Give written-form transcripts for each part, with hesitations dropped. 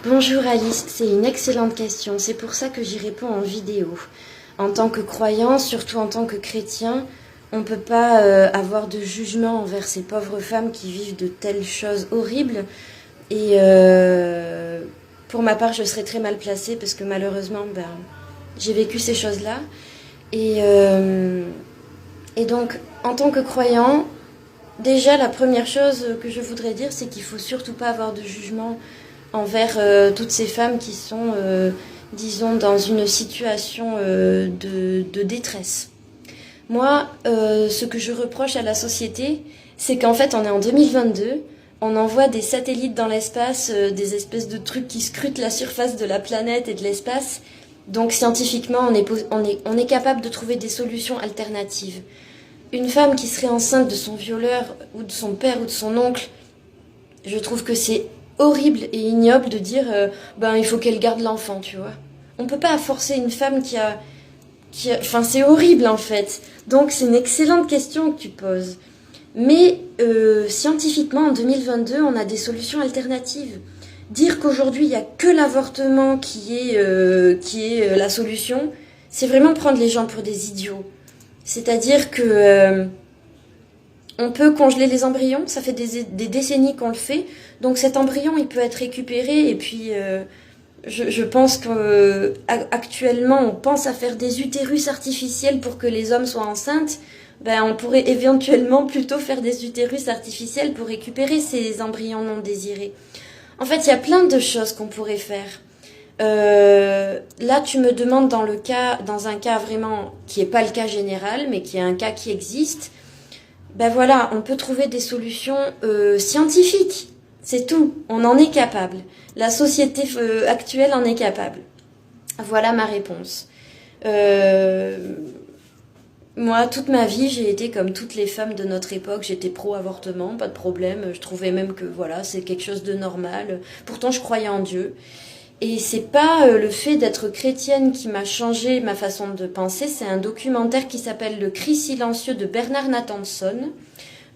Bonjour Alice, c'est une excellente question. C'est pour ça que j'y réponds en vidéo. En tant que croyant, surtout en tant que chrétien, on ne peut pas avoir de jugement envers ces pauvres femmes qui vivent de telles choses horribles. Et pour ma part, je serais très mal placée parce que malheureusement, j'ai vécu ces choses-là. Et, euh, et donc, en tant que croyant, déjà, la première chose que je voudrais dire, c'est qu'il faut surtout pas avoir de jugement envers toutes ces femmes qui sont, disons, dans une situation de détresse. Moi, ce que je reproche à la société, c'est qu'en fait, on est en 2022, on envoie des satellites dans l'espace, des espèces de trucs qui scrutent la surface de la planète et de l'espace. Donc, scientifiquement, on est capable de trouver des solutions alternatives. Une femme qui serait enceinte de son violeur, ou de son père, ou de son oncle, je trouve que c'est horrible et ignoble de dire il faut qu'elle garde l'enfant, tu vois. On peut pas forcer une femme enfin, c'est horrible en fait. Donc c'est une excellente question que tu poses. Mais scientifiquement, en 2022, on a des solutions alternatives. Dire qu'aujourd'hui, il n'y a que l'avortement qui est la solution, c'est vraiment prendre les gens pour des idiots. C'est-à-dire que on peut congeler les embryons, ça fait des décennies qu'on le fait. Donc cet embryon, il peut être récupéré et puis je pense qu'actuellement, on pense à faire des utérus artificiels pour que les hommes soient enceintes. On pourrait éventuellement plutôt faire des utérus artificiels pour récupérer ces embryons non désirés. En fait, il y a plein de choses qu'on pourrait faire. Là, tu me demandes dans un cas vraiment qui n'est pas le cas général, mais qui est un cas qui existe. Voilà, on peut trouver des solutions scientifiques. C'est tout. On en est capable. La société actuelle en est capable. Voilà ma réponse. Moi, toute ma vie, j'ai été comme toutes les femmes de notre époque. J'étais pro-avortement, pas de problème. Je trouvais même que voilà, c'est quelque chose de normal. Pourtant, je croyais en Dieu. Et c'est pas le fait d'être chrétienne qui m'a changé ma façon de penser. C'est un documentaire qui s'appelle Le cri silencieux de Bernard Nathanson.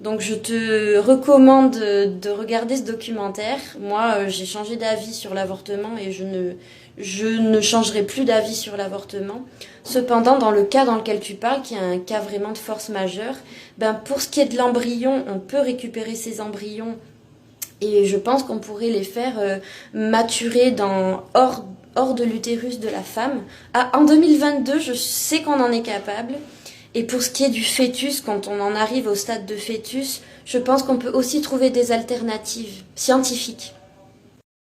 Donc je te recommande de regarder ce documentaire. Moi, j'ai changé d'avis sur l'avortement et je ne changerai plus d'avis sur l'avortement. Cependant, dans le cas dans lequel tu parles, qui est un cas vraiment de force majeure, pour ce qui est de l'embryon, on peut récupérer ces embryons et je pense qu'on pourrait les faire maturer hors de l'utérus de la femme. En 2022, je sais qu'on en est capable. Et pour ce qui est du fœtus, quand on en arrive au stade de fœtus, je pense qu'on peut aussi trouver des alternatives scientifiques.